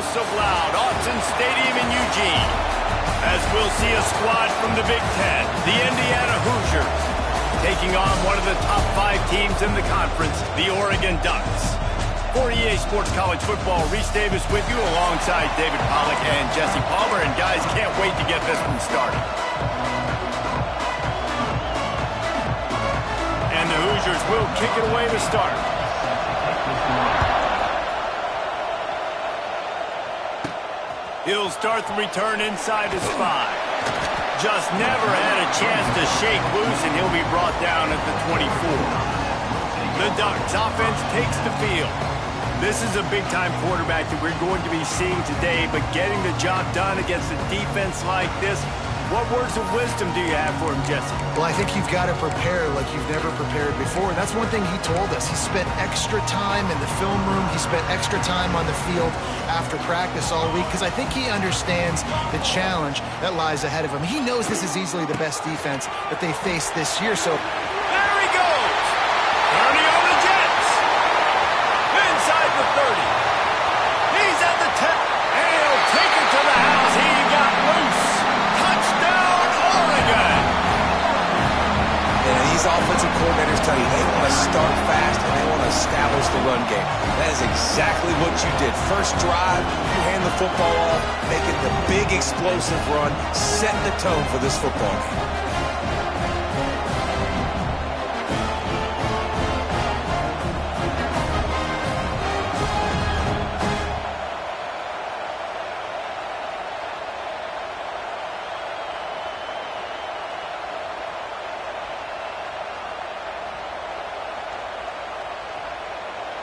explosive loud. Autzen Stadium in Eugene. As we'll see a squad from the Big Ten, the Indiana Hoosiers, taking on one of the top 5 teams in the conference, the Oregon Ducks. For EA Sports College Football, Reese Davis with you alongside David Pollack and Jesse Palmer. And guys, can't wait to get this one started. And the Hoosiers will kick it away to start. He'll start the return inside his 5. Just never had a chance to shake loose, and he'll be brought down at the 24. The Ducks offense takes the field. This is a big-time quarterback that we're going to be seeing today, but getting the job done against a defense like this, what words of wisdom do you have for him, Jesse? Well, I think you've got to prepare like you've never prepared before. That's one thing he told us. He spent extra time in the film room. He spent extra time on the field after practice all week because I think he understands the challenge that lies ahead of him. He knows this is easily the best defense that they faced this year. So there he goes. 30 on the Jets. Inside the 30. He's at the 10. And he'll take it to the house. He got loose. Touchdown, Oregon. Yeah, these offensive coordinators tell you they want to start fast and they want to establish the run game. That is exactly what you did. First drive, you hand the football off, making the big explosive run, setting the tone for this football game.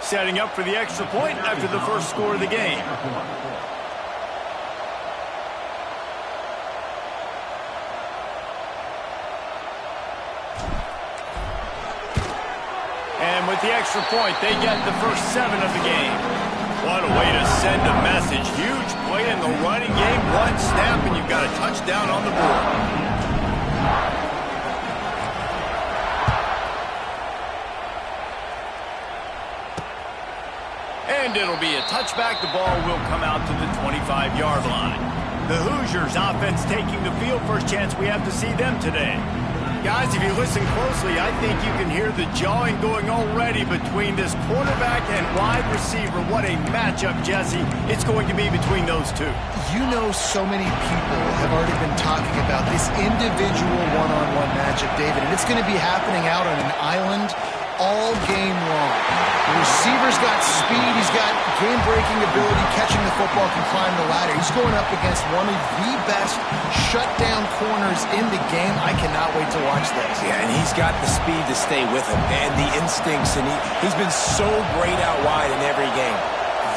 Setting up for the extra point after the first score of the game. And with the extra point, they get the first 7 of the game. What a way to send a message. Huge play in the running game. One snap and you've got a touchdown on the board. And it'll be a touchback. The ball will come out to the 25-yard line. The Hoosiers offense taking the field. First chance we have to see them today. Guys, if you listen closely, I think you can hear the jawing going already between this quarterback and wide receiver. What a matchup, Jesse, it's going to be between those two. You know, so many people have already been talking about this individual one-on-one matchup, David, and it's going to be happening out on an island all game long. The receiver's got speed, he's got game-breaking ability, catching the football, can climb the ladder. He's going up against one of the best shutdown corners in the game. I cannot wait to watch this. Yeah, and he's got the speed to stay with him and the instincts, and he's been so great out wide in every game.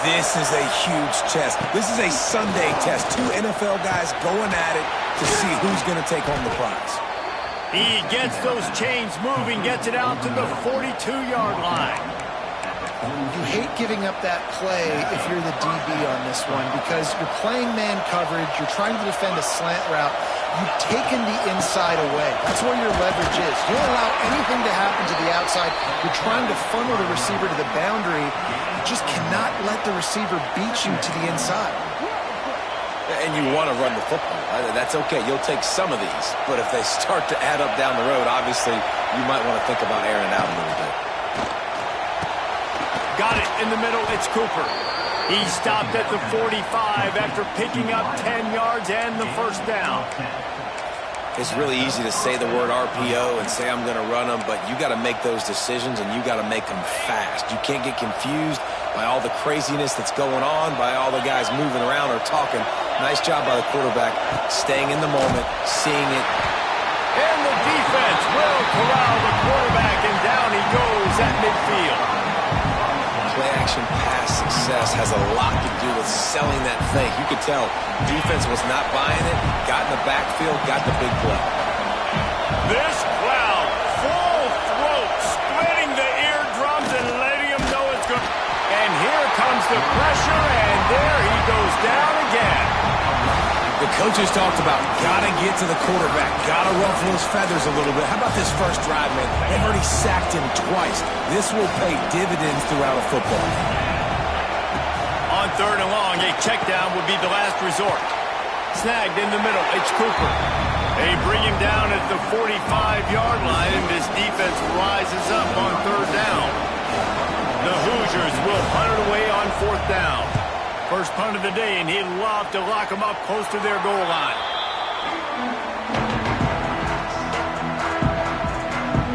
This is a huge test. This is a Sunday test. 2 NFL guys going at it to see who's going to take home the prize. He gets those chains moving, gets it out to the 42-yard line. You hate giving up that play if you're the DB on this one because you're playing man coverage, you're trying to defend a slant route, you've taken the inside away. That's where your leverage is. You don't allow anything to happen to the outside. You're trying to funnel the receiver to the boundary. You just cannot let the receiver beat you to the inside. And you want to run the football. That's okay. You'll take some of these. But if they start to add up down the road, obviously, you might want to think about airing it out a little bit. Got it in the middle. It's Cooper. He stopped at the 45 after picking up 10 yards and the first down. It's really easy to say the word RPO and say I'm going to run them, but you got to make those decisions and you got to make them fast. You can't get confused by all the craziness that's going on, by all the guys moving around or talking. Nice job by the quarterback, staying in the moment, seeing it. And the defense will corral the quarterback, and down he goes at midfield. Play-action pass success has a lot to do with selling that fake. You could tell defense was not buying it, got in the backfield, got the big play. This crowd, full throat, splitting the eardrums and letting him know it's good. And here comes the pressure, and there he goes down again. The coaches talked about gotta get to the quarterback, gotta ruffle his feathers a little bit. How about this first drive, man? They've already sacked him twice. This will pay dividends throughout a football. On third and long, a check down would be the last resort. Snagged in the middle, it's Cooper. They bring him down at the 45-yard line, and this defense rises up on third down. The Hoosiers will punt it away on fourth down. First punt of the day, and he'd love to lock them up close to their goal line.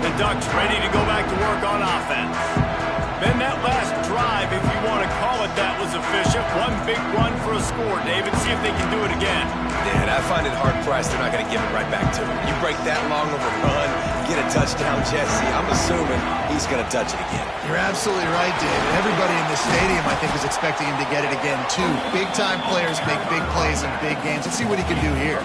The Ducks ready to go back to work on offense. Then that last drive, if you want to call it that, was efficient. One big run for a score, David. See if they can do it again. Yeah, I find it hard-pressed they're not going to give it right back to him. You break that long of a run, get a touchdown, Jesse, I'm assuming he's going to touch it again. You're absolutely right, David. Everybody in this stadium, I think, is expecting him to get it again, too. Big-time players make big plays in big games. Let's see what he can do here.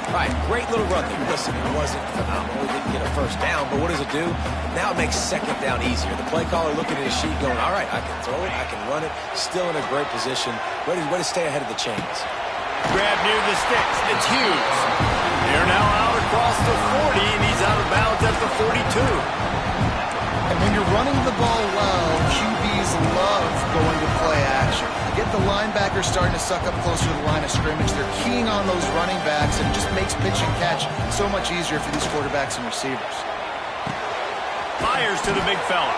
Right, great little run there. Listen, it wasn't phenomenal. He didn't get a first down, but what does it do? Now it makes second down easier. The play caller looking at his sheet going, all right, I can throw it, I can run it. Still in a great position. Ready to stay ahead of the chains. Grab near the sticks. It's Hughes. They're now out across the 40, and he's out of bounds at the 42. And when you're running the ball well, QBs love going to play action. You get the linebackers starting to suck up closer to the line of scrimmage. They're keying on those running backs, and it just makes pitch and catch so much easier for these quarterbacks and receivers. Fires to the big fella.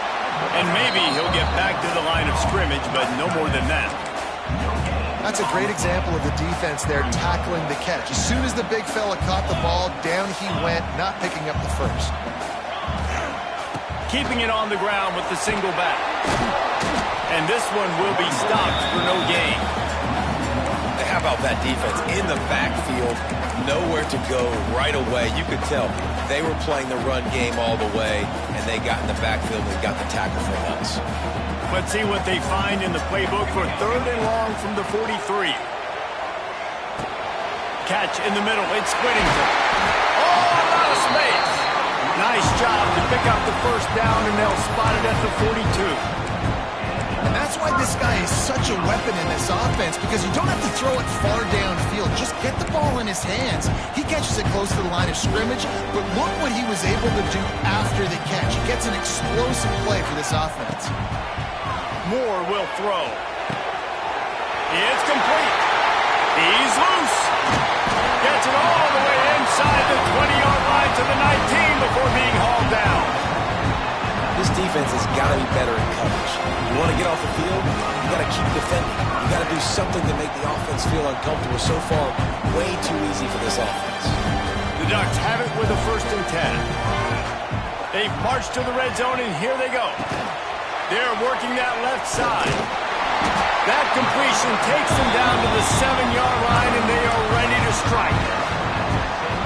And maybe he'll get back to the line of scrimmage, but no more than that. That's a great example of the defense there tackling the catch. As soon as the big fella caught the ball, down he went, not picking up the first. Keeping it on the ground with the single back. And this one will be stopped for no gain. How about that defense in the backfield? Nowhere to go right away. You could tell they were playing the run game all the way, and they got in the backfield and got the tackle for once. Let's see what they find in the playbook for third and long from the 43. Catch in the middle. It's Whittington. Oh, a lot of space. Nice job to pick up the first down, and they'll spot it at the 42. And that's why this guy is such a weapon in this offense, because you don't have to throw it far downfield. Just get the ball in his hands. He catches it close to the line of scrimmage, but look what he was able to do after the catch. He gets an explosive play for this offense. Moore will throw. It's complete. He's loose. Gets it all the way inside the 20-yard line to the 19 before being hauled down. This defense has got to be better in coverage. You want to get off the field, you got to keep defending. You got to do something to make the offense feel uncomfortable. So far, way too easy for this offense. The Ducks have it with a 1st and 10. They've marched to the red zone, and here they go. They're working that left side. That completion takes them down to the 7-yard line, and they are ready to strike.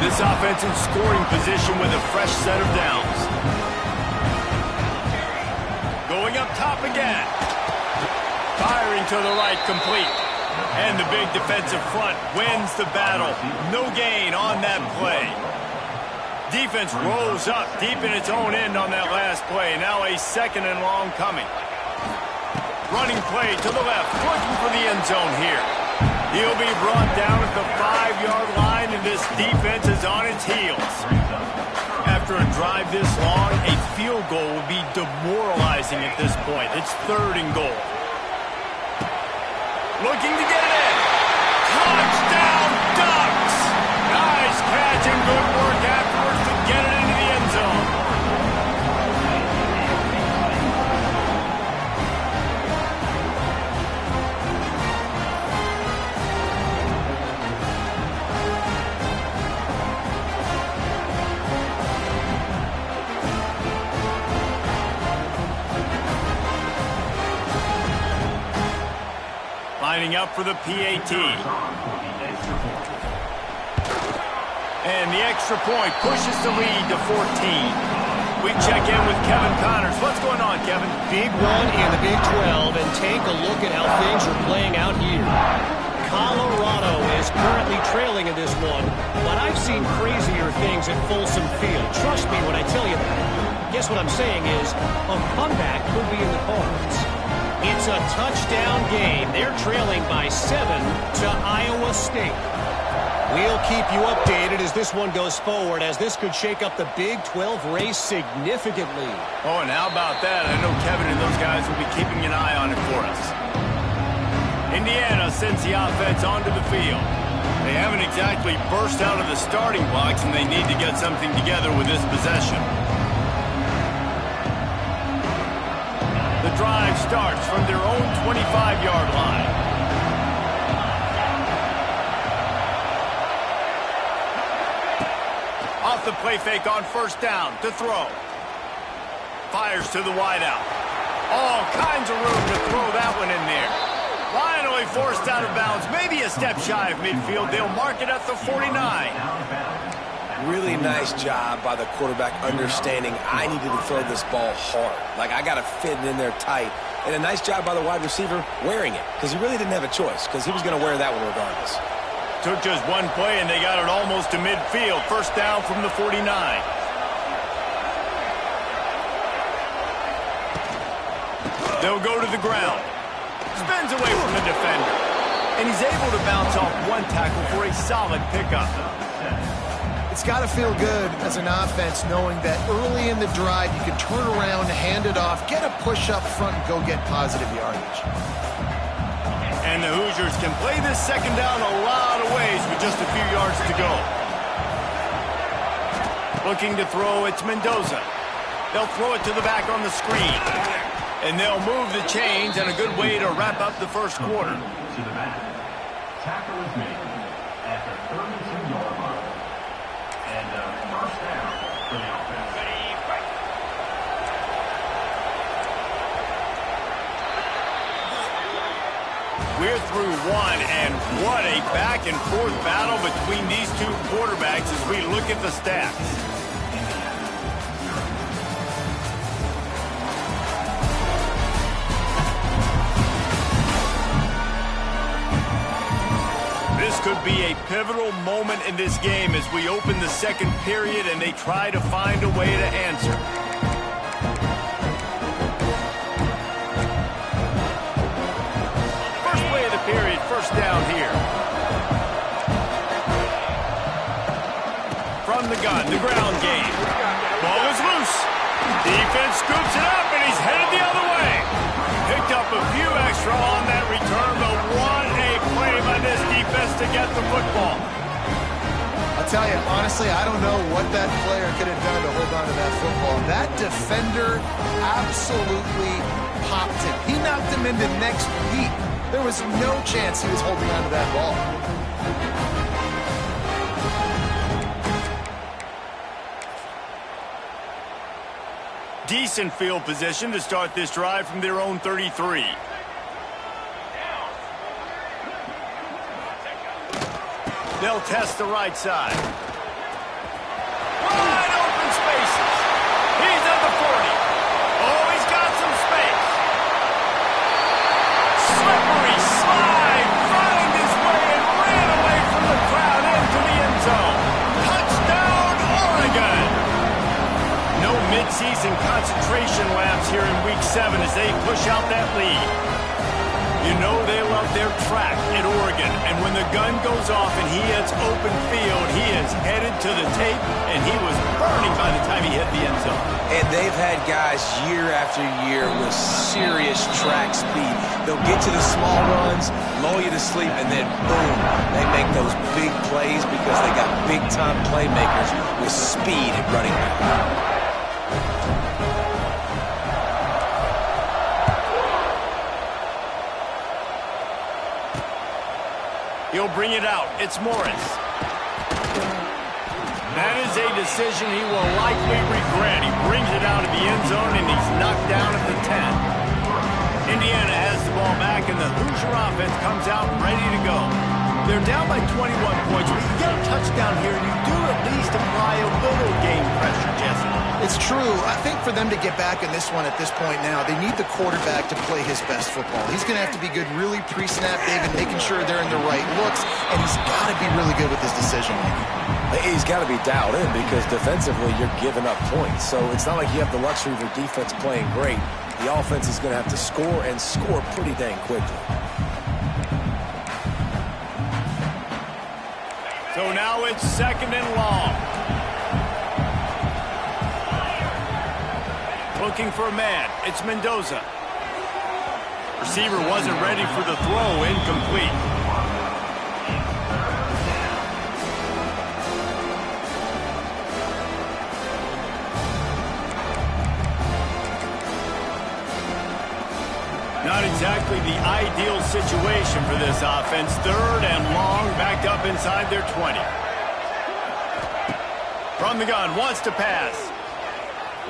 This offense in scoring position with a fresh set of downs. Going up top again. Firing to the right, complete. And the big defensive front wins the battle. No gain on that play. Defense rose up deep in its own end on that last play. Now a 2nd and long coming. Running play to the left, looking for the end zone here. He'll be brought down at the 5-yard line, and this defense is on its heels. After a drive this long, a field goal would be demoralizing at this point. It's 3rd and goal. Looking to get it in. Touchdown, Ducks! Nice catch and good work afterwards to get it into the end zone. Lining up for the PAT. And the extra point pushes the lead to 14. We check in with Kevin Connors. What's going on, Kevin? Big one in the Big 12, and take a look at how things are playing out here. Colorado is currently trailing in this one, but I've seen crazier things at Folsom Field. Trust me when I tell you that. Guess what I'm saying is a comeback could be in the cards. It's a touchdown game. They're trailing by 7 to Iowa State. We'll keep you updated as this one goes forward, as this could shake up the Big 12 race significantly. Oh, and how about that? I know Kevin and those guys will be keeping an eye on it for us. Indiana sends the offense onto the field. They haven't exactly burst out of the starting blocks, and they need to get something together with this possession. The drive starts from their own 25-yard line. Off the play fake on first down to throw. Fires to the wideout. All kinds of room to throw that one in there. Finally forced out of bounds, maybe a step shy of midfield. They'll mark it at the 49. Really nice job by the quarterback understanding I needed to throw this ball hard. Like, I got to fit it in there tight. And a nice job by the wide receiver wearing it, because he really didn't have a choice, because he was going to wear that one regardless. Took just one play, and they got it almost to midfield. First down from the 49. They'll go to the ground. Spins away from the defender. And he's able to bounce off one tackle for a solid pickup. It's got to feel good as an offense knowing that early in the drive you can turn around, hand it off, get a push up front, and go get positive yardage. And the Hoosiers can play this second down a lot of ways with just a few yards to go. Looking to throw, it's Mendoza. They'll throw it to the back on the screen. And they'll move the chains, and a good way to wrap up the first quarter. To the back. Tackle is made at the 32-yard line. And first down for the offense. We're through one, and what a back-and-forth battle between these two quarterbacks as we look at the stats. This could be a pivotal moment in this game as we open the second period and they try to find a way to answer. First play of the period, first down here. From the gun, the ground game. Ball is loose. Defense scoops it up and he's headed the other way. Picked up a few extra on that return, but what a play by this defense to get the football. I'll tell you, honestly, I don't know what that player could have done to hold on to that football. That defender absolutely popped him. He knocked him into next week. There was no chance he was holding on to that ball. Decent field position to start this drive from their own 33. They'll test the right side. Wide open spaces. He's at the 40. Oh, he's got some space. Slippery slide. Found his way and ran away from the crowd into the end zone. Touchdown, Oregon. No midseason concentration laps here in Week 7 as they push out that lead. You know they love their track at Oregon, and when the gun goes off and he hits open field, he is headed to the tape, and he was burning by the time he hit the end zone. And they've had guys year after year with serious track speed. They'll get to the small runs, lull you to sleep, and then boom, they make those big plays because they got big-time playmakers with speed at running back. He'll bring it out. It's Morris. That is a decision he will likely regret. He brings it out of the end zone, and he's knocked down at the 10. Indiana has the ball back, and the Hoosier offense comes out ready to go. They're down by 21 points. When you get a touchdown here, you do at least apply a little game pressure, Jesse. It's true. I think for them to get back in this one at this point now, they need the quarterback to play his best football. He's going to have to be good really pre-snap, David, making sure they're in the right looks, and he's got to be really good with his decision-making. He's got to be dialed in because defensively you're giving up points. So it's not like you have the luxury of your defense playing great. The offense is going to have to score and score pretty dang quickly. So now it's second and long. Looking for a man. It's Mendoza. Receiver wasn't ready for the throw, incomplete. Not exactly the ideal situation for this offense. 3rd and long, backed up inside their 20. From the gun, wants to pass.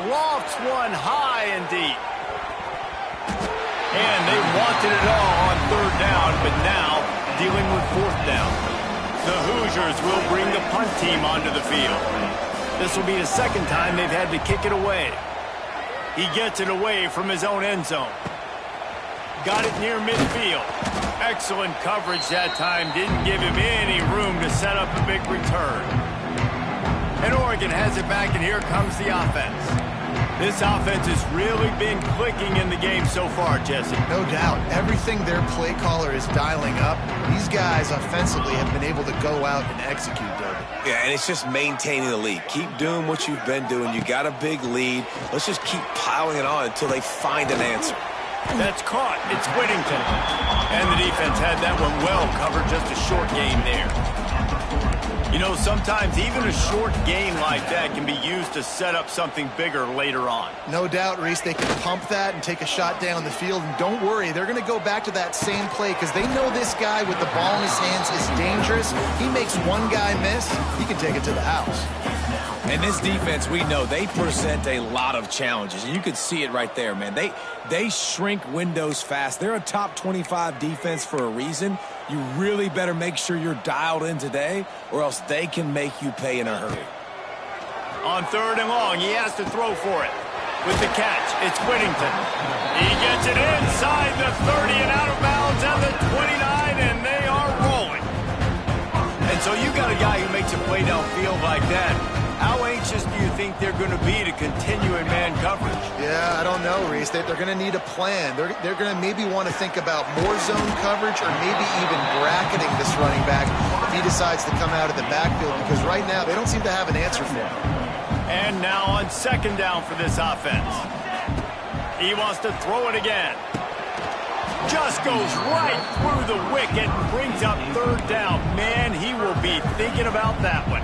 Lofts one high and deep. And they wanted it all on 3rd down, but now dealing with 4th down. The Hoosiers will bring the punt team onto the field. This will be the 2nd time they've had to kick it away. He gets it away from his own end zone. Got it near midfield. Excellent coverage that time. Didn't give him any room to set up a big return. And Oregon has it back, and here comes the offense. This offense has really been clicking in the game so far, Jesse. No doubt. Everything their play caller is dialing up, these guys offensively have been able to go out and execute, David. Yeah, and it's just maintaining the lead. Keep doing what you've been doing. You got a big lead. Let's just keep piling it on until they find an answer. That's caught. It's Whittington. And the defense had that one well covered. Just a short gain there. You know, sometimes even a short gain like that can be used to set up something bigger later on. No doubt, Reese, they can pump that and take a shot down the field. And don't worry, they're going to go back to that same play because they know this guy with the ball in his hands is dangerous. He makes one guy miss, he can take it to the house. And this defense, we know, they present a lot of challenges. And you can see it right there, man. They shrink windows fast. They're a top 25 defense for a reason. You really better make sure you're dialed in today, or else they can make you pay in a hurry. On 3rd and long, he has to throw for it. With the catch, it's Whittington. He gets it inside the 30 and out of bounds at the 29, and they are rolling. And so you got a guy who makes a play downfield like that. How anxious do you think they're going to be to continue in man coverage? Yeah, I don't know, Reese. They're going to need a plan. They're going to maybe want to think about more zone coverage or maybe even bracketing this running back if he decides to come out of the backfield, because right now they don't seem to have an answer for him. And now on 2nd down for this offense. He wants to throw it again. Just goes right through the wicket and brings up 3rd down. Man, he will be thinking about that one.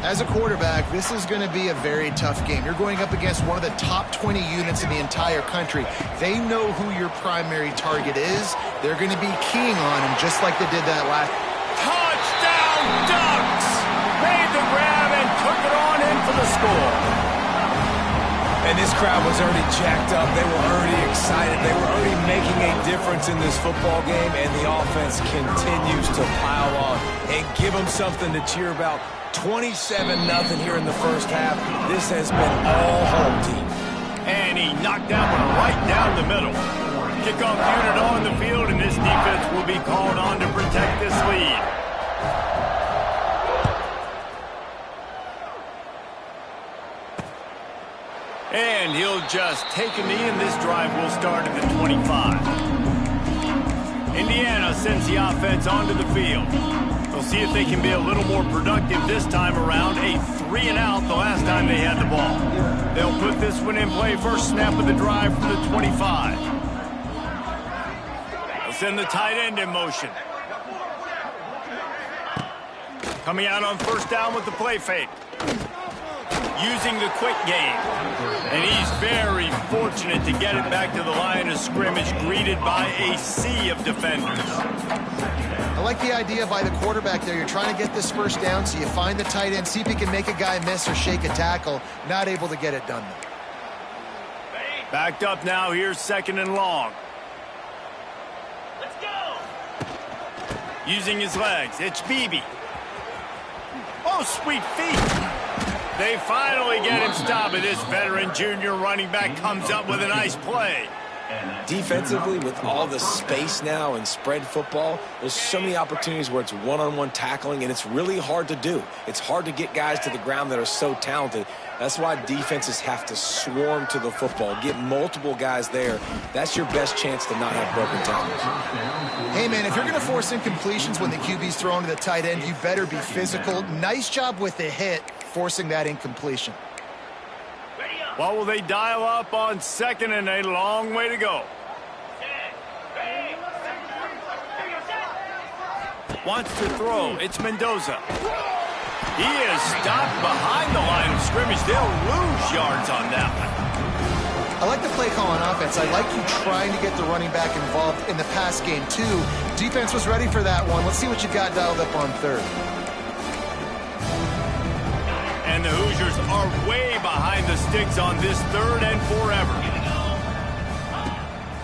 As a quarterback, this is going to be a very tough game. You're going up against one of the top 20 units in the entire country. They know who your primary target is. They're going to be keying on him just like they did that last. Touchdown Ducks! Made the grab and took it on in for the score. And this crowd was already jacked up. They were already excited. They were already making a difference in this football game, and the offense continues to pile on and give them something to cheer about. 27-0 here in the first half. This has been all home team. And he knocked that one right down the middle. Kickoff unit on the field, and this defense will be called on to protect this lead. And he'll just take a knee, and this drive will start at the 25. Indiana sends the offense onto the field. We'll see if they can be a little more productive this time around. A 3-and-out the last time they had the ball. They'll put this one in play. First snap of the drive from the 25. They'll send the tight end in motion. Coming out on 1st down with the play fake. Using the quick game. And he's very fortunate to get it back to the line of scrimmage, greeted by a sea of defenders. I like the idea by the quarterback there. You're trying to get this 1st down, so you find the tight end, see if he can make a guy miss or shake a tackle. Not able to get it done, though. Backed up now. Here's 2nd and long. Let's go! Using his legs. It's Beebe. Oh, sweet feet. They finally get him stopped, and this veteran junior running back comes up with a nice play. Defensively, with all the space now and spread football, there's so many opportunities where it's one-on-one tackling, and it's really hard to do. It's hard to get guys to the ground that are so talented. That's why defenses have to swarm to the football, get multiple guys there. That's your best chance to not have broken tackles. Hey, man, if you're going to force incompletions when the QB's thrown to the tight end, you better be physical. Nice job with the hit, forcing that incompletion. What will they dial up on 2nd and a long way to go? Wants to throw. It's Mendoza. He is stopped behind the line of scrimmage. They'll lose yards on that one. I like the play call on offense. I like you trying to get the running back involved in the pass game, too. Defense was ready for that one. Let's see what you got dialed up on third. And the Hoosiers are way behind the sticks on this third and forever.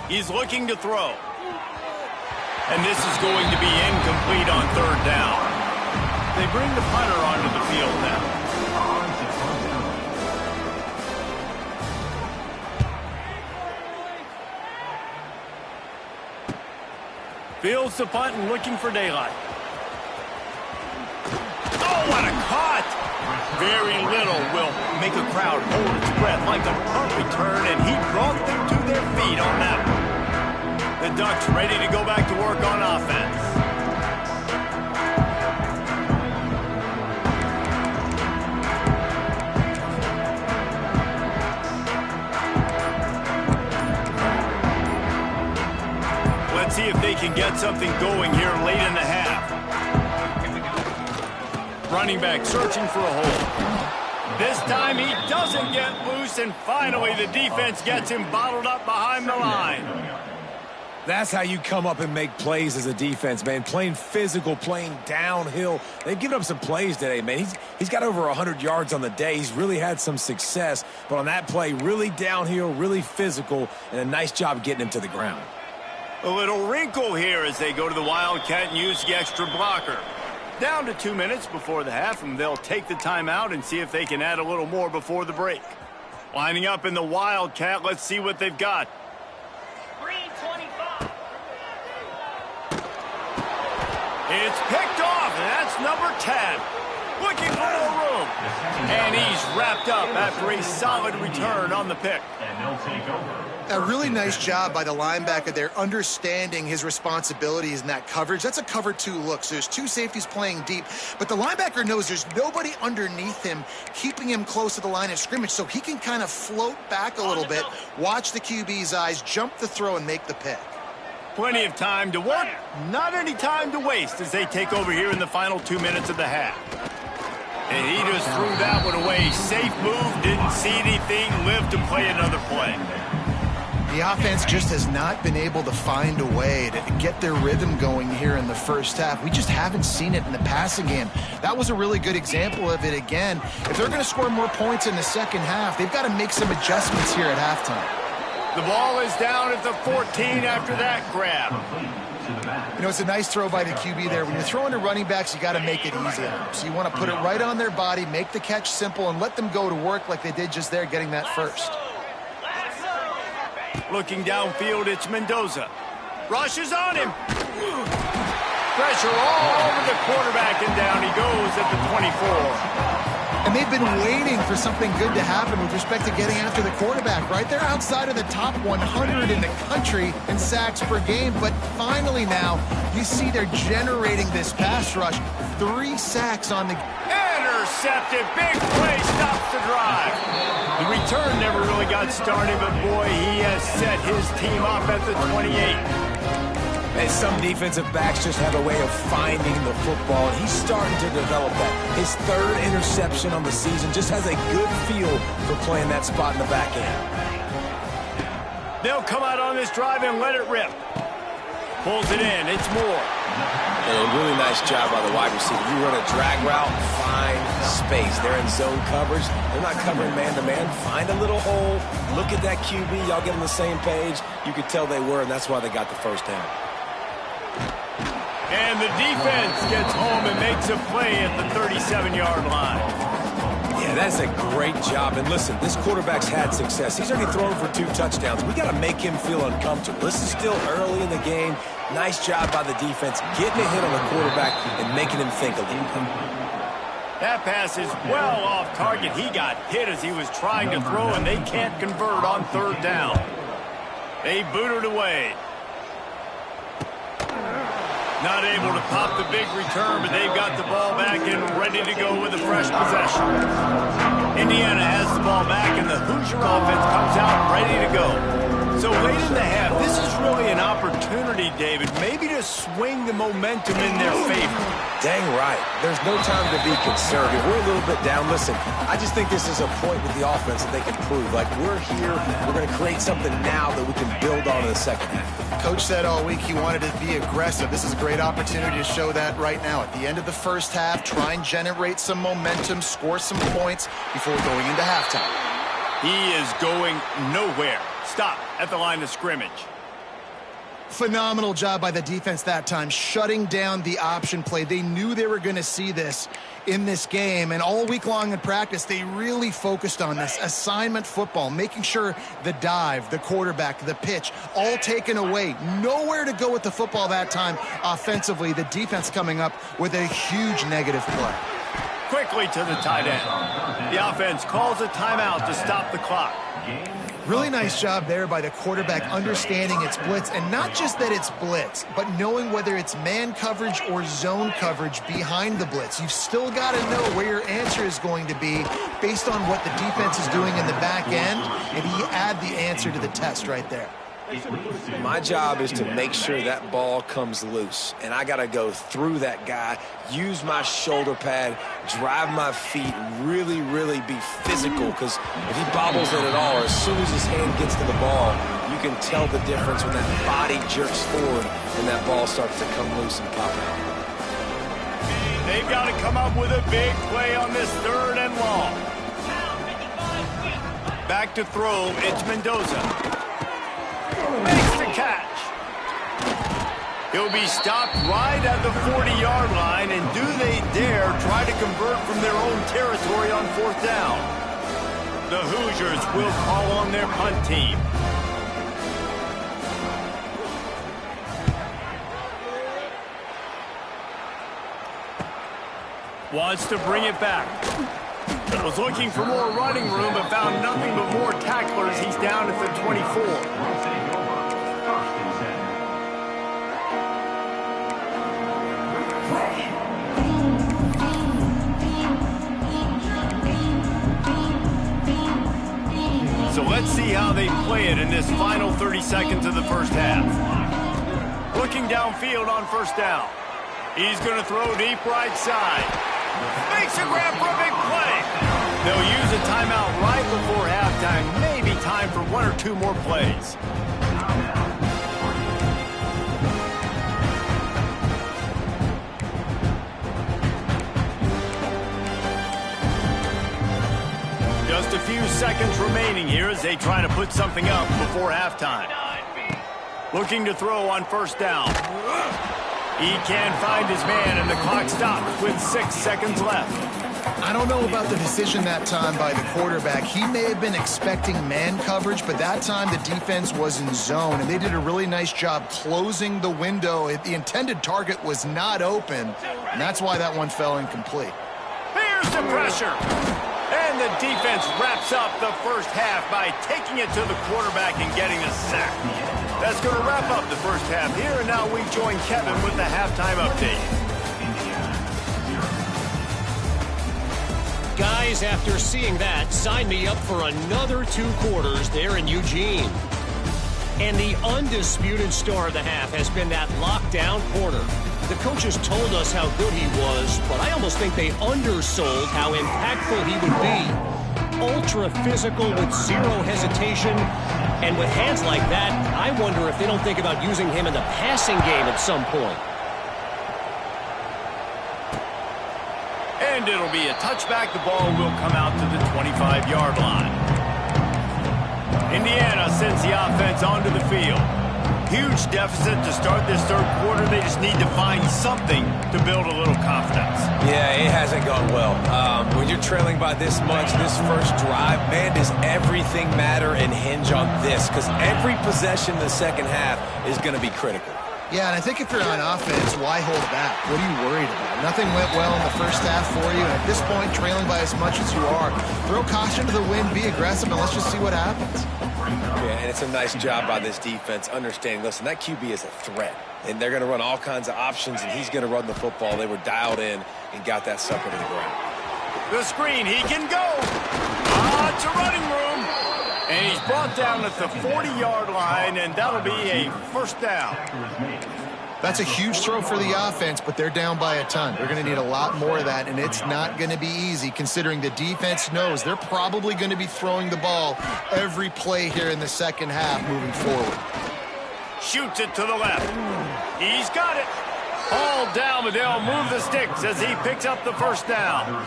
He's looking to throw. And this is going to be incomplete on third down. They bring the punter onto the field now. Fields the punt and looking for daylight. Oh, what a cut! Very little will make a crowd hold its breath like a punt return, and he brought them to their feet on that one. The Ducks ready to go back to work on offense. Let's see if they can get something going here late in the half. Running back searching for a hole. This time he doesn't get loose, and finally the defense gets him bottled up behind the line. That's how you come up and make plays as a defense, man. Playing physical, playing downhill. They've given up some plays today, man. He's got over 100 yards on the day. He's really had some success. But on that play, really downhill, really physical, and a nice job getting him to the ground. A little wrinkle here as they go to the Wildcat and use the extra blocker. Down to 2 minutes before the half, and they'll take the timeout and see if they can add a little more before the break. Lining up in the Wildcat, let's see what they've got. It's picked off, and that's number 10. Looking for more room. And he's wrapped up after a solid return on the pick. And they'll take over. A really nice job by the linebacker there, understanding his responsibilities in that coverage. That's a cover 2 look. So there's 2 safeties playing deep, but the linebacker knows there's nobody underneath him keeping him close to the line of scrimmage, so he can kind of float back a little bit, watch the QB's eyes, jump the throw, and make the pick. Plenty of time to work, not any time to waste as they take over here in the final 2 minutes of the half. And he just threw that one away. Safe move, didn't see anything, lived to play another play. The offense just has not been able to find a way to get their rhythm going here in the first half. We just haven't seen it in the passing game. That was a really good example of it again. If they're going to score more points in the second half, they've got to make some adjustments here at halftime. The ball is down at the 14 after that grab. You know, it's a nice throw by the QB there. When you're throwing to running backs, you got to make it easy. So you want to put it right on their body, make the catch simple, and let them go to work like they did just there, getting that first. Looking downfield, it's Mendoza. Rush is on him. Pressure all over the quarterback, and down he goes at the 24. And they've been waiting for something good to happen with respect to getting after the quarterback, right? They're outside of the top 100 in the country in sacks per game, but finally now you see they're generating this pass rush. 3 sacks on the... Intercepted. Big play stops the drive. The return never really got started, but boy, he has set his team up at the 28. And some defensive backs just have a way of finding the football, and he's starting to develop that. His 3rd interception on the season, just has a good feel for playing that spot in the back end. They'll come out on this drive and let it rip. Pulls it in. It's Moore. And a really nice job by the wide receiver. You run a drag route, find space. They're in zone coverage. They're not covering man-to-man. Find a little hole. Look at that QB. Y'all get on the same page. You could tell they were, and that's why they got the first down. And the defense gets home and makes a play at the 37-yard line. Yeah, that's a great job. And listen, this quarterback's had success. He's already thrown for 2 touchdowns. We got to make him feel uncomfortable. This is still early in the game. Nice job by the defense, getting a hit on the quarterback and making him think a little bit. That pass is well off target. He got hit as he was trying to throw, and they can't convert on 3rd down. They boot it away. Not able to pop the big return, but they've got the ball back and ready to go with a fresh possession. Indiana has the ball back, and the Hoosier offense comes out ready to go. So late in the half, this is really an opportunity, David, maybe to swing the momentum in their favor. Dang right. There's no time to be concerned. If we're a little bit down, listen, I just think this is a point with the offense that they can prove. Like, we're here, we're going to create something now that we can build on in the second half. Coach said all week he wanted to be aggressive. This is a great opportunity to show that right now. At the end of the first half, try and generate some momentum, score some points before going into halftime. He is going nowhere. Stop at the line of scrimmage. Phenomenal job by the defense that time, shutting down the option play. They knew they were going to see this in this game, and all week long in practice, they really focused on this assignment football, making sure the dive, the quarterback, the pitch, all taken away. Nowhere to go with the football that time offensively. The defense coming up with a huge negative play. Quickly to the tight end. The offense calls a timeout to stop the clock. Really nice job there by the quarterback understanding it's blitz, and not just that it's blitz, but knowing whether it's man coverage or zone coverage behind the blitz. You've still got to know where your answer is going to be based on what the defense is doing in the back end, and he add the answer to the test right there. My job is to make sure that ball comes loose, and I got to go through that guy, use my shoulder pad, drive my feet, really, really be physical, because if he bobbles it at all, as soon as his hand gets to the ball, you can tell the difference when that body jerks forward and that ball starts to come loose and pop out. They've got to come up with a big play on this 3rd and long. Back to throw, it's Mendoza. Makes the catch. He'll be stopped right at the 40-yard line, and do they dare try to convert from their own territory on 4th down? The Hoosiers will call on their punt team. Wants to bring it back. Was looking for more running room, but found nothing but more tacklers. He's down at the 24. So let's see how they play it in this final 30 seconds of the first half. Looking downfield on 1st down. He's going to throw deep right side. Makes a grab for a big play. They'll use a timeout right before halftime. Maybe time for 1 or 2 more plays. Just a few seconds remaining here as they try to put something up before halftime. Looking to throw on 1st down. He can't find his man, and the clock stops with 6 seconds left. I don't know about the decision that time by the quarterback. He may have been expecting man coverage, but that time the defense was in zone, and they did a really nice job closing the window. The intended target was not open, and that's why that one fell incomplete. Here's the pressure. And the defense wraps up the first half by taking it to the quarterback and getting a sack. That's going to wrap up the first half here, and now we join Kevin with the halftime update. Guys, after seeing that, sign me up for another 2 quarters there in Eugene. And the undisputed star of the half has been that lockdown corner. The coaches told us how good he was, but I almost think they undersold how impactful he would be. Ultra physical with 0 hesitation. And with hands like that, I wonder if they don't think about using him in the passing game at some point. And it'll be a touchback. The ball will come out to the 25-yard line. Indiana sends the offense onto the field. Huge deficit to start this 3rd quarter. They just need to find something to build a little confidence. Yeah, it hasn't gone well. When you're trailing by this much, this first drive, man, does everything matter and hinge on this, because every possession in the second half is going to be critical. Yeah, and I think if you're on offense, why hold back? What are you worried about? Nothing went well in the first half for you, and at this point, trailing by as much as you are, throw caution to the wind, be aggressive, and let's just see what happens. Yeah, and it's a nice job by this defense understanding, listen, that QB is a threat, and they're going to run all kinds of options, and he's going to run the football. They were dialed in and got that sucker to the ground. The screen, he can go. To running room. And he's brought down at the 40-yard line, and that'll be a first down. That's a huge throw for the offense, but they're down by a ton. They're going to need a lot more of that, and it's not going to be easy considering the defense knows they're probably going to be throwing the ball every play here in the second half moving forward. Shoots it to the left. He's got it. All down, but they'll move the sticks as he picks up the first down.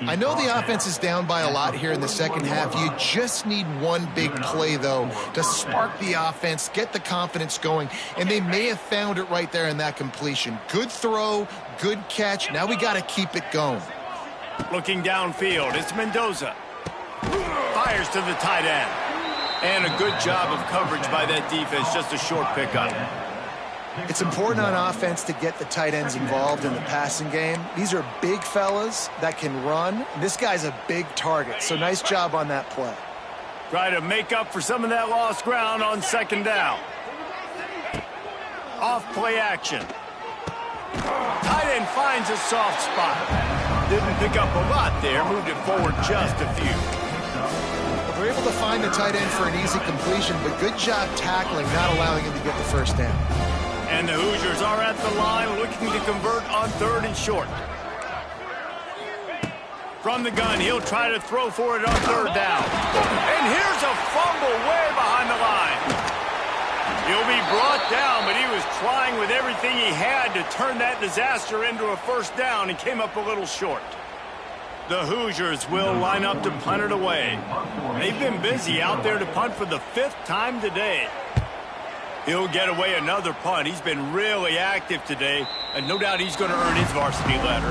I know the offense is down by a lot here in the second half. You just need one big play, though, to spark the offense, get the confidence going, and they may have found it right there in that completion. Good throw, good catch. Now we got to keep it going. Looking downfield, it's Mendoza. Fires to the tight end. And a good job of coverage by that defense, just a short pickup. It's important on offense to get the tight ends involved in the passing game. These are big fellas that can run. This guy's a big target, so nice job on that play. Try to make up for some of that lost ground on second down. Off play action. Tight end finds a soft spot. Didn't pick up a lot there, moved it forward just a few. They're able to find the tight end for an easy completion, but good job tackling, not allowing him to get the first down. And the Hoosiers are at the line looking to convert on third and short. From the gun, he'll try to throw for it on third down. And here's a fumble way behind the line. He'll be brought down, but he was trying with everything he had to turn that disaster into a first down and came up a little short. The Hoosiers will line up to punt it away. They've been busy out there to punt for the 5th time today. He'll get away another punt. He's been really active today, and no doubt he's going to earn his varsity letter.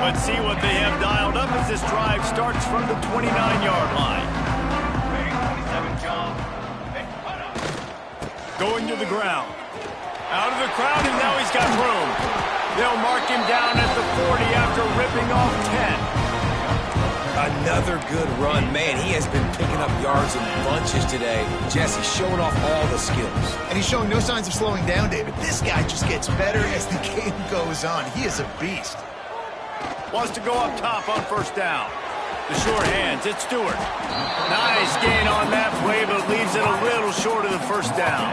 Let's see what they have dialed up as this drive starts from the 29-yard line. Going to the ground. Out of the crowd, and now he's got room. They'll mark him down at the 40 after ripping off 10. Another good run. Man, he has been picking up yards in bunches today. Jesse showing off all the skills. And he's showing no signs of slowing down, David. This guy just gets better as the game goes on. He is a beast. Wants to go up top on first down. The short hands, it's Stewart. Nice gain on that play, but leaves it a little short of the first down.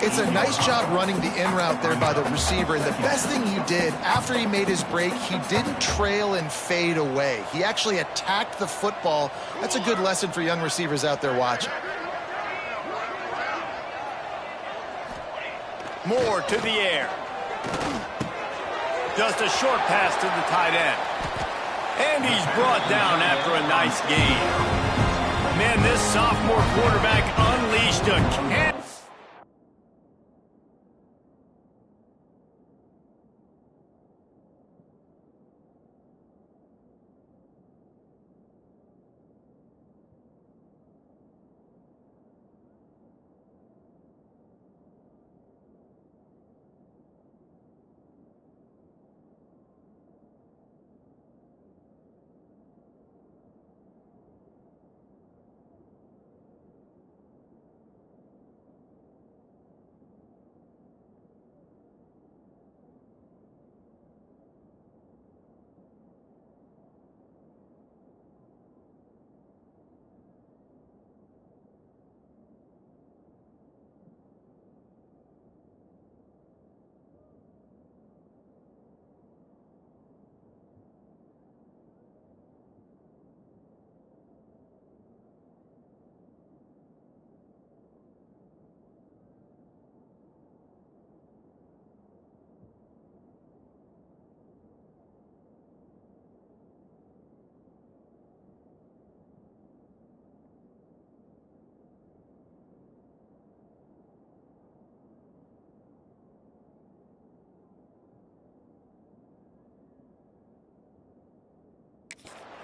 It's a nice job running the in route there by the receiver. And the best thing he did after he made his break, he didn't trail and fade away. He actually attacked the football. That's a good lesson for young receivers out there watching. Moore to the air. Just a short pass to the tight end. And he's brought down after a nice gain. Man, this sophomore quarterback unleashed a cannon.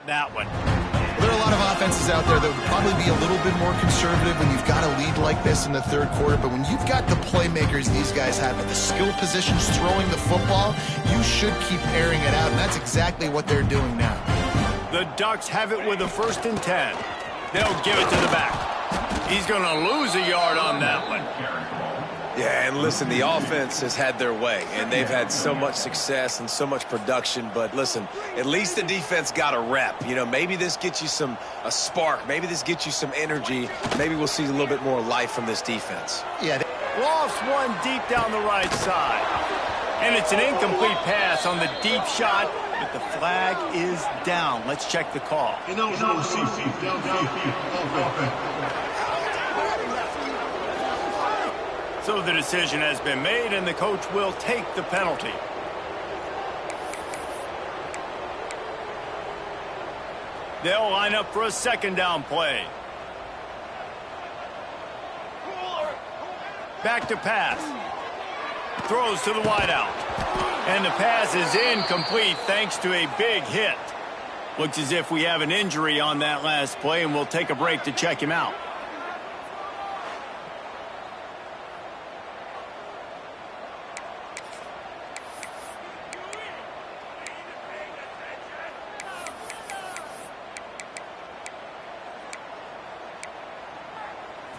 That one. There are a lot of offenses out there that would probably be a little bit more conservative when you've got a lead like this in the third quarter, but when you've got the playmakers these guys have at the skill positions throwing the football, you should keep airing it out, and that's exactly what they're doing now. The Ducks have it with a 1st and 10. They'll give it to the back. He's going to lose a yard on that one. Yeah, and listen, the offense has had their way, and they've had so much success and so much production. But listen, at least the defense got a rep. You know, maybe this gets you a spark. Maybe this gets you some energy. Maybe we'll see a little bit more life from this defense. Yeah. Lofts one deep down the right side. And it's an incomplete pass on the deep shot, but the flag is down. Let's check the call. So the decision has been made, and the coach will take the penalty. They'll line up for a second down play. Back to pass. Throws to the wideout. And the pass is incomplete thanks to a big hit. Looks as if we have an injury on that last play, and we'll take a break to check him out.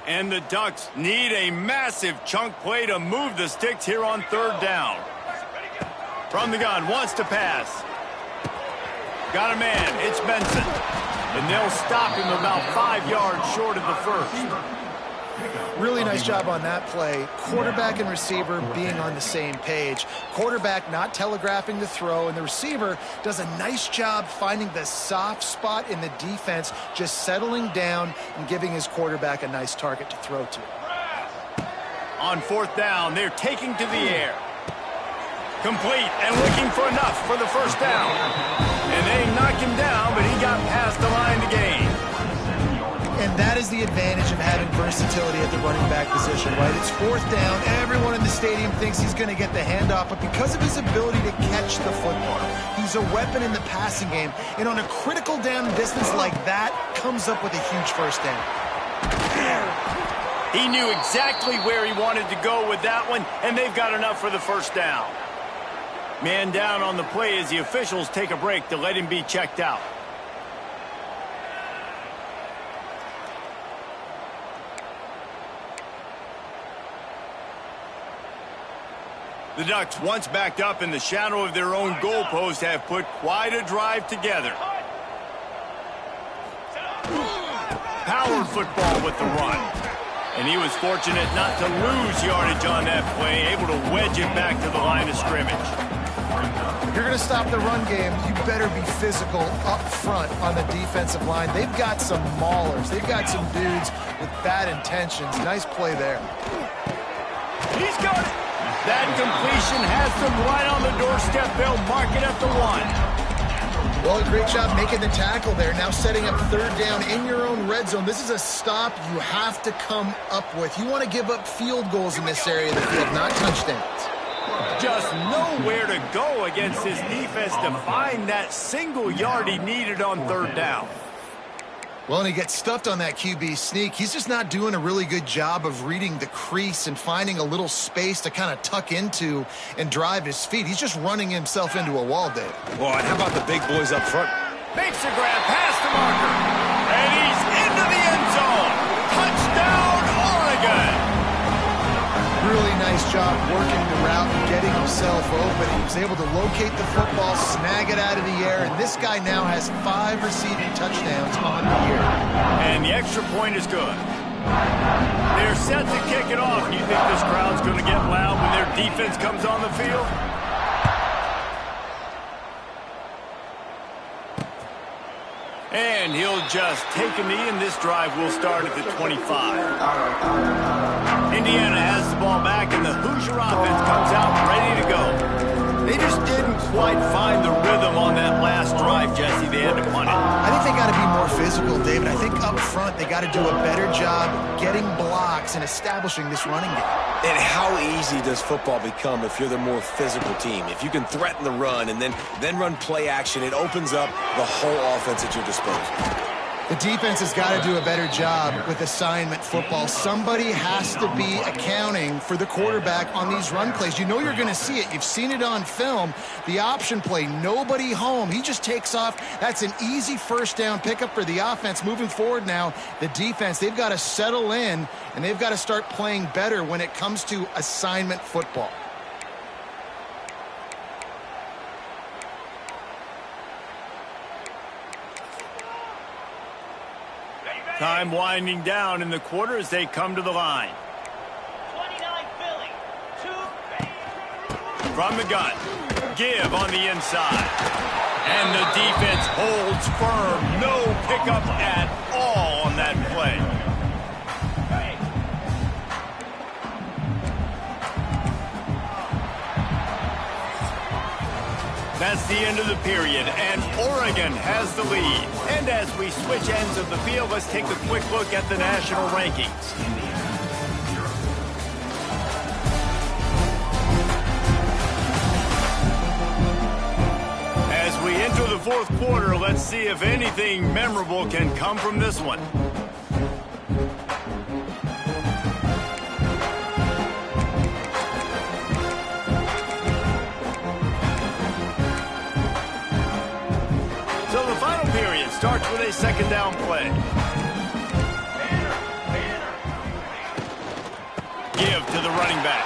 And the Ducks need a massive chunk play to move the sticks here on third down. From the gun, wants to pass. Got a man, it's Benson. And they'll stop him about 5 yards short of the first. Really nice job on that play. Quarterback and receiver being on the same page. Quarterback not telegraphing the throw, and the receiver does a nice job finding the soft spot in the defense, just settling down and giving his quarterback a nice target to throw to. On fourth down, they're taking to the air. Complete and looking for enough for the first down. And they knock him down, but he got past the line to gain. And that is the advantage of having versatility at the running back position, right? It's fourth down. Everyone in the stadium thinks he's going to get the handoff, but because of his ability to catch the football, he's a weapon in the passing game. And on a critical down distance like that, comes up with a huge first down. He knew exactly where he wanted to go with that one, and they've got enough for the first down. Man down on the play as the officials take a break to let him be checked out. The Ducks, once backed up in the shadow of their own goalpost, have put quite a drive together. Power football with the run. And he was fortunate not to lose yardage on that play, able to wedge it back to the line of scrimmage. If you're going to stop the run game, you better be physical up front on the defensive line. They've got some maulers. They've got some dudes with bad intentions. Nice play there. He's got it. That completion has them right on the doorstep. They'll mark it at the 1. Well, great job making the tackle there. Now setting up third down in your own red zone. This is a stop you have to come up with. You want to give up field goals in this area of the field, not touchdowns. Just nowhere to go against this defense to find that single yard he needed on third down. Well, and he gets stuffed on that QB sneak. He's just not doing a really good job of reading the crease and finding a little space to kind of tuck into and drive his feet. He's just running himself into a wall, Dave. Well, and how about the big boys up front? Makes a grab past the marker. And he's into the end zone. Touchdown, Oregon. Really nice job working the route and getting himself open. He was able to locate the football, snag it out of the air, and this guy now has 5 receiving touchdowns on the year. And the extra point is good. They're set to kick it off. You think this crowd's going to get loud when their defense comes on the field? And he'll just take a knee, and this drive will start at the 25. Indiana has the ball back, and the Hoosier offense comes out ready to go. They just didn't quite find the rhythm on that last drive, Jesse. They had to punt it. I think they got to be more physical, David. I think up front they got to do a better job getting blocks and establishing this running game. And how easy does football become if you're the more physical team? If you can threaten the run and then run play action, it opens up the whole offense at your disposal. The defense has got to do a better job with assignment football. Somebody has to be accounting for the quarterback on these run plays. You know you're going to see it. You've seen it on film. The option play, nobody home. He just takes off. That's an easy first down pickup for the offense. Moving forward now, the defense, they've got to settle in, and they've got to start playing better when it comes to assignment football. Time winding down in the quarter as they come to the line. 29 Philly. 2. From the gun. Give on the inside. And the defense holds firm. No pickup at all on that play. That's the end of the period, and Oregon has the lead. And as we switch ends of the field, let's take a quick look at the national rankings. As we enter the fourth quarter, let's see if anything memorable can come from this one. Starts with a second down play. Give to the running back.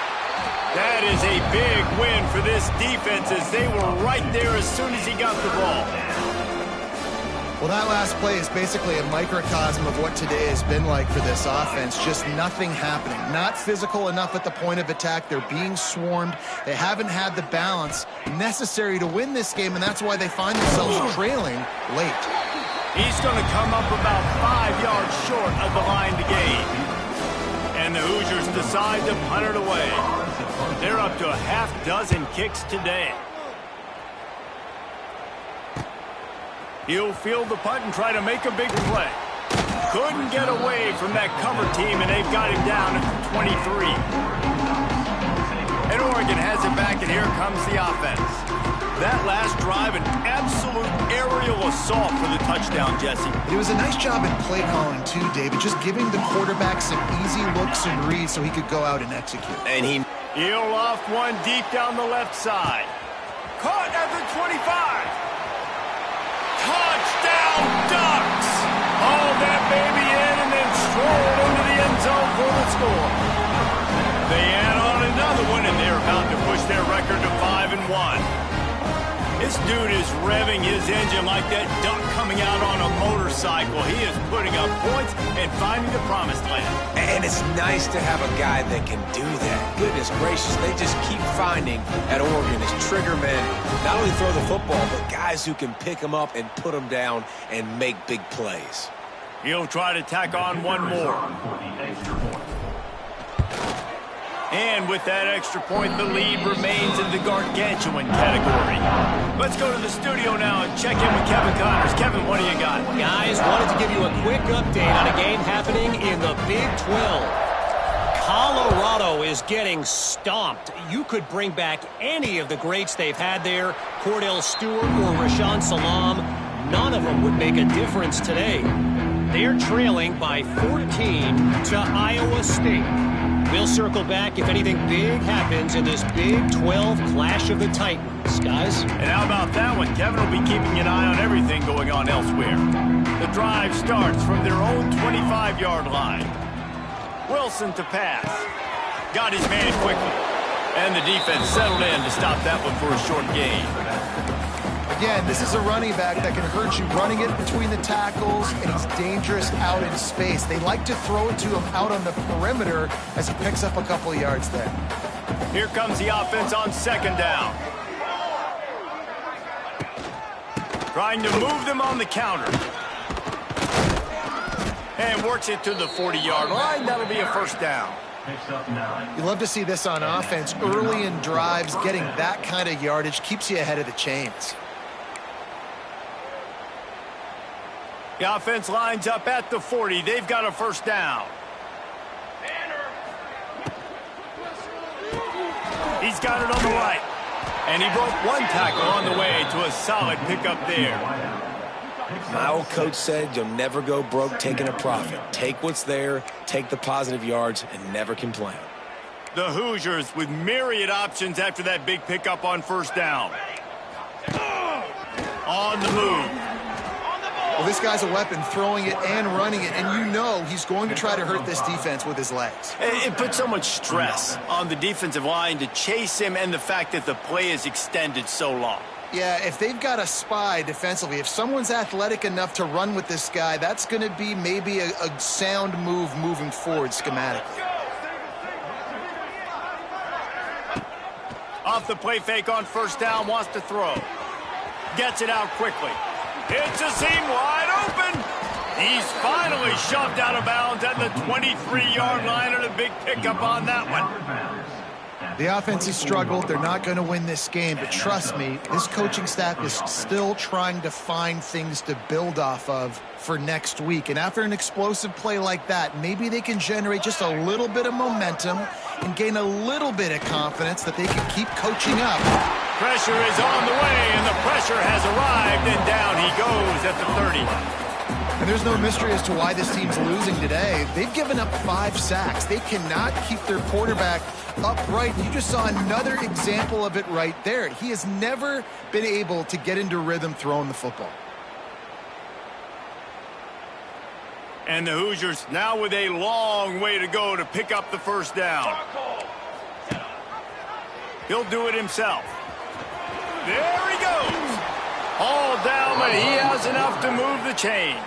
That is a big win for this defense as they were right there as soon as he got the ball. Well, that last play is basically a microcosm of what today has been like for this offense. Just nothing happening. Not physical enough at the point of attack. They're being swarmed. They haven't had the balance necessary to win this game, and that's why they find themselves trailing late. He's going to come up about 5 yards short of the line to gain. And the Hoosiers decide to punt it away. They're up to a half dozen kicks today. He'll field the punt and try to make a big play. Couldn't get away from that cover team, and they've got him down at the 23. And Oregon has it back, and here comes the offense. That last drive, an absolute aerial assault for the touchdown, Jesse. It was a nice job in play calling, too, David, just giving the quarterback some easy looks and reads so he could go out and execute. And He'll off one deep down the left side. Caught at the 25. Touchdown, Ducks! Haul that baby in and then stroll into the end zone for the score. They add on another one, and they're about to push their record to 5-1. This dude is revving his engine like that duck coming out on a motorcycle. He is putting up points and finding the promised land. And it's nice to have a guy that can do that. Goodness gracious, they just keep finding at Oregon as trigger men, not only throw the football, but guys who can pick them up and put them down and make big plays. He'll try to tack on one more. And with that extra point, the lead remains in the gargantuan category. Let's go to the studio now and check in with Kevin Connors. Kevin, what do you got? Guys, wanted to give you a quick update on a game happening in the Big 12. Colorado is getting stomped. You could bring back any of the greats they've had there, Cordell Stewart or Rashaan Salam. None of them would make a difference today. They're trailing by 14 to Iowa State. We'll circle back if anything big happens in this Big 12 Clash of the Titans, guys. And how about that one? Kevin will be keeping an eye on everything going on elsewhere. The drive starts from their own 25-yard line. Wilson to pass. Got his man quickly. And the defense settled in to stop that one for a short gain. Again, this is a running back that can hurt you running it between the tackles, and he's dangerous out in space. They like to throw it to him out on the perimeter as he picks up a couple of yards there. Here comes the offense on second down. Trying to move them on the counter. And works it to the 40-yard line. That'll be a first down. You love to see this on offense. Early in drives, getting that kind of yardage keeps you ahead of the chains. The offense lines up at the 40. They've got a first down. He's got it on the right. And he broke one tackle on the way to a solid pickup there. My old coach said you'll never go broke taking a profit. Take what's there, take the positive yards, and never complain. The Hoosiers with myriad options after that big pickup on first down. On the move. Well, this guy's a weapon, throwing it and running it, and you know he's going to try to hurt this defense with his legs. It puts so much stress on the defensive line to chase him and the fact that the play is extended so long. Yeah, if they've got a spy defensively, if someone's athletic enough to run with this guy, that's going to be maybe a sound move moving forward schematically. Off the play fake on first down, wants to throw. Gets it out quickly. It's a seam wide open. He's finally shoved out of bounds at the 23-yard line, and a big pickup on that one. The offense has struggled. They're not going to win this game, but trust me, this coaching staff is still trying to find things to build off of for next week. And after an explosive play like that, maybe they can generate just a little bit of momentum and gain a little bit of confidence that they can keep coaching up. Pressure is on the way, and the pressure has arrived, and down he goes at the 30. And there's no mystery as to why this team's losing today. They've given up 5 sacks. They cannot keep their quarterback upright. You just saw another example of it right there. He has never been able to get into rhythm throwing the football. And the Hoosiers now with a long way to go to pick up the first down. He'll do it himself. There he goes. All down, but he has enough to move the chains.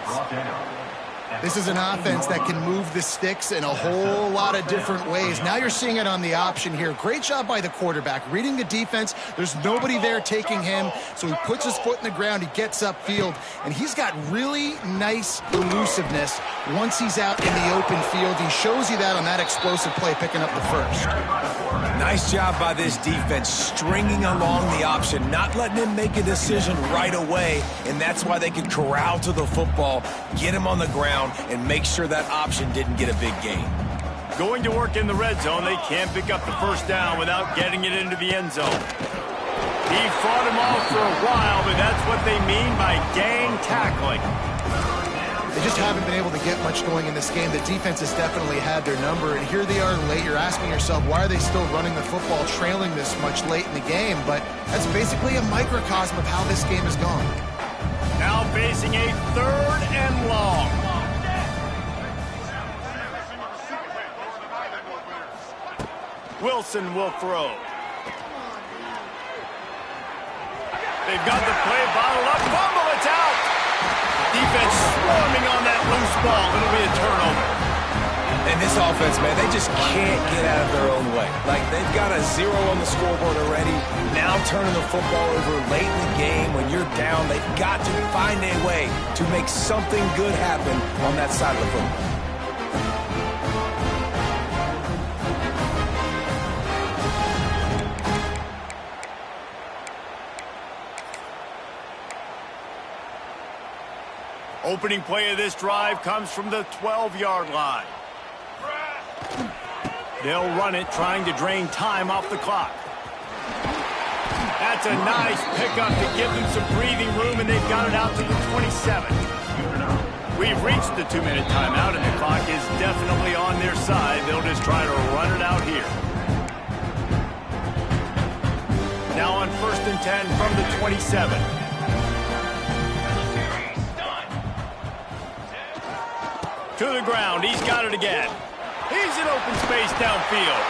This is an offense that can move the sticks in a whole lot of different ways. Now you're seeing it on the option here. Great job by the quarterback. Reading the defense, there's nobody there taking him, so he puts his foot in the ground, he gets upfield, and he's got really nice elusiveness once he's out in the open field. He shows you that on that explosive play, picking up the first. Nice job by this defense, stringing along the option, not letting him make a decision right away, and that's why they could corral to the football, get him on the ground, and make sure that option didn't get a big gain. Going to work in the red zone, they can't pick up the first down without getting it into the end zone. He fought him off for a while, but that's what they mean by gang tackling. They just haven't been able to get much going in this game. The defense has definitely had their number, and here they are late. You're asking yourself, why are they still running the football, trailing this much late in the game? But that's basically a microcosm of how this game has gone. Now facing a 3rd and long. Wilson will throw. They've got the play bottled up. Fumble, it's out. Defense swarming on that loose ball. It'll be a turnover. And this offense, man, they just can't get out of their own way. Like, they've got a 0 on the scoreboard already. Now turning the football over late in the game when you're down. They've got to find a way to make something good happen on that side of the football. Opening play of this drive comes from the 12-yard line. They'll run it, trying to drain time off the clock. That's a nice pickup to give them some breathing room, and they've got it out to the 27. We've reached the 2-minute timeout, and the clock is definitely on their side. They'll just try to run it out here. Now on 1st and 10 from the 27. To the ground, he's got it again. He's in open space downfield.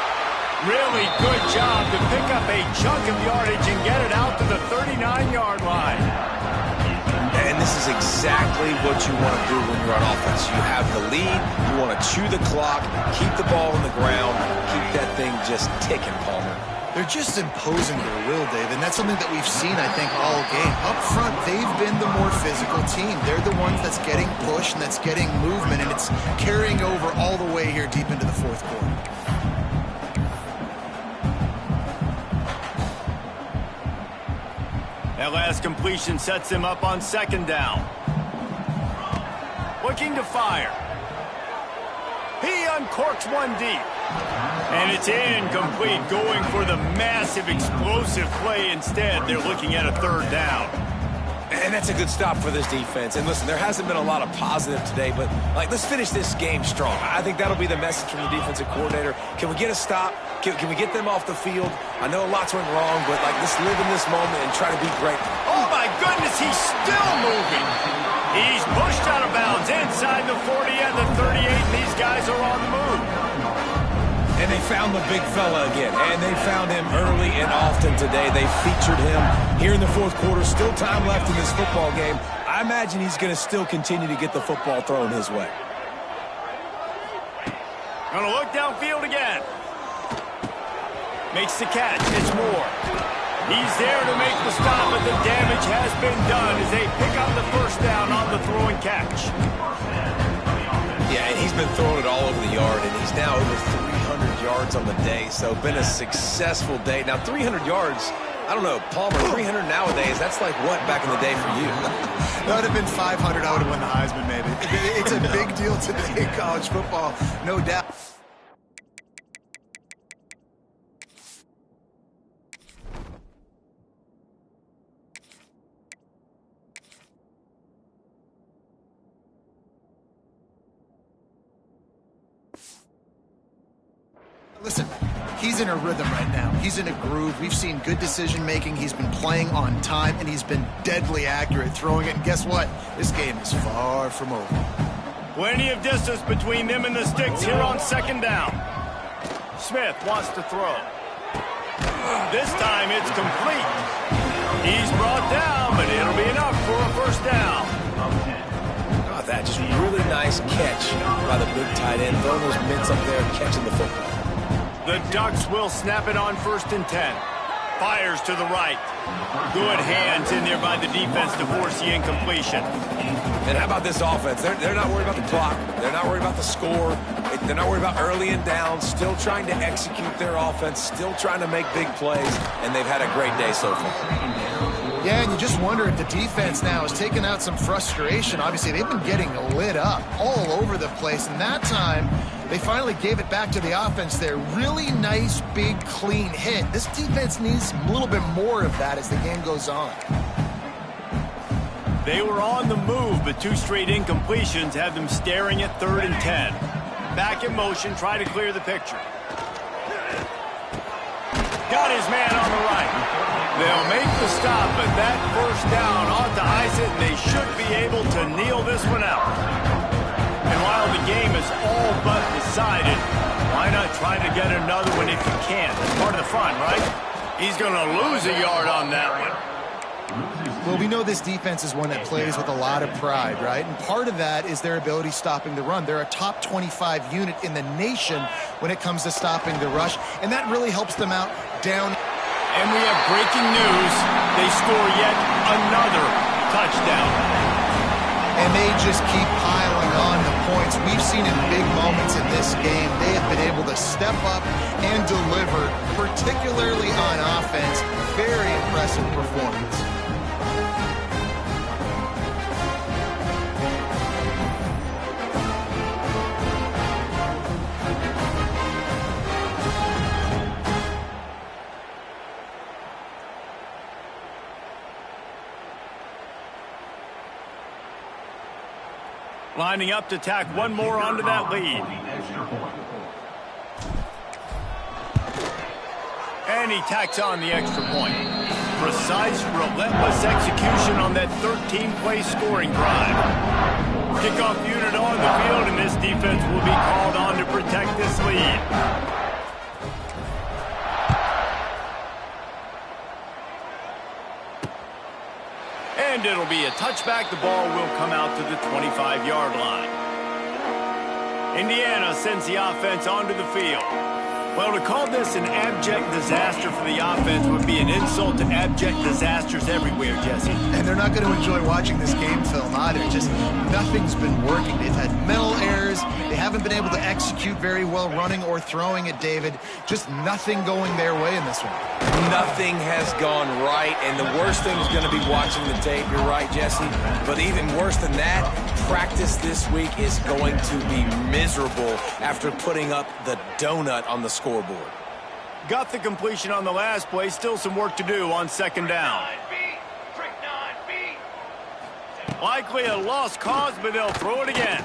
Really good job to pick up a chunk of yardage and get it out to the 39-yard line. And this is exactly what you want to do when you're on offense. You have the lead, you want to chew the clock, keep the ball on the ground, keep that thing just ticking, Palmer. They're just imposing their will, Dave, and that's something that we've seen, I think, all game. Up front, they've been the more physical team. They're the ones that's getting pushed and that's getting movement, and it's carrying over all the way here deep into the 4th quarter. That last completion sets him up on 2nd down. Looking to fire. He uncorks one deep. And it's incomplete, going for the massive explosive play instead. They're looking at a 3rd down. And that's a good stop for this defense. And listen, there hasn't been a lot of positive today, but let's finish this game strong. I think that'll be the message from the defensive coordinator. Can we get a stop? Can we get them off the field? I know lots went wrong, but let's live in this moment and try to be great. Oh my goodness, he's still moving. He's pushed out of bounds inside the 40 and the 38, and these guys are on the move. And they found the big fella again, and they found him early and often today. They featured him here in the fourth quarter. Still time left in this football game. I imagine he's going to still continue to get the football thrown his way. Gonna look downfield again. Makes the catch. It's Moore. He's there to make the stop, but the damage has been done as they pick up the first down on the throw and catch. Yeah, and he's been throwing it all over the yard, and he's now over 300 yards on the day, so been a successful day. Now, 300 yards, I don't know, Palmer, 300 nowadays, that's like what back in the day for you? That would have been 500. I would have won the Heisman, maybe. It's a big deal today in college football, no doubt. Listen, he's in a rhythm right now. He's in a groove. We've seen good decision-making. He's been playing on time, and he's been deadly accurate throwing it. And guess what? This game is far from over. Plenty of distance between them and the sticks here on second down. Smith wants to throw. This time it's complete. He's brought down, but it'll be enough for a first down. How about that? Just really nice catch by the big tight end. Throwing those mitts up there, catching the football. The Ducks will snap it on 1st and 10. Fires to the right. Good hands in there by the defense to force the incompletion. And how about this offense? They're not worried about the clock. They're not worried about the score. They're not worried about early and down. Still trying to execute their offense. Still trying to make big plays. And they've had a great day so far. Yeah, and you just wonder if the defense now has taken out some frustration. Obviously, they've been getting lit up all over the place. And that time, they finally gave it back to the offense there. Really nice, big, clean hit. This defense needs a little bit more of that as the game goes on. They were on the move, but 2 straight incompletions have them staring at 3rd and 10. Back in motion, try to clear the picture. Got his man on the right. They'll make the stop, but that first down ought to ice it, and they should be able to kneel this one out. And while the game is all but decided, why not try to get another one if you can? That's part of the fun, right? He's going to lose a yard on that one. Well, we know this defense is one that plays with a lot of pride, right? And part of that is their ability stopping the run. They're a top 25 unit in the nation when it comes to stopping the rush, and that really helps them out down. And we have breaking news. They score yet another touchdown. And they just keep piling on the points. We've seen in big moments in this game, they have been able to step up and deliver, particularly on offense. Very impressive performance. Lining up to tack one more onto that lead. And he tacks on the extra point. Precise, relentless execution on that 13-play scoring drive. Kickoff unit on the field, and this defense will be called on to protect this lead. And it'll be a touchback. The ball will come out to the 25-yard line. Indiana sends the offense onto the field. Well, to call this an abject disaster for the offense would be an insult to abject disasters everywhere, Jesse. And they're not going to enjoy watching this game film either. Just nothing's been working. They've had mental errors. They haven't been able to execute very well running or throwing it, David. Just nothing going their way in this one. Nothing has gone right, and the worst thing is going to be watching the tape. You're right, Jesse. But even worse than that, practice this week is going to be miserable after putting up the donut on the scoreboard. Got the completion on the last play. Still some work to do on second down. Likely a lost cause, but they'll throw it again.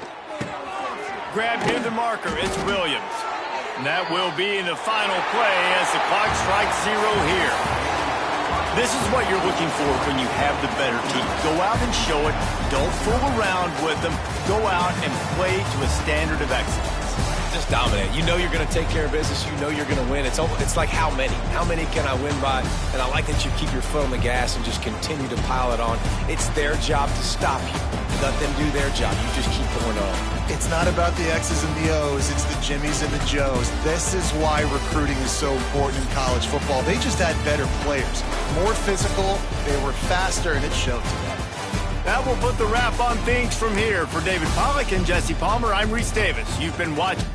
Grab near the marker. It's Williams. And that will be in the final play as the clock strikes 0 here. This is what you're looking for when you have the better team. Go out and show it. Don't fool around with them. Go out and play to a standard of excellence. Just dominate. You know you're going to take care of business. You know you're going to win. It's like how many? How many can I win by? And I like that you keep your foot on the gas and just continue to pile it on. It's their job to stop you. Let them do their job. You just keep going on. It's not about the X's and the O's. It's the Jimmies and the Joes. This is why recruiting is so important in college football. They just had better players. More physical. They were faster, and it showed today. That will put the wrap on things from here. For David Pollack and Jesse Palmer, I'm Reese Davis. You've been watching.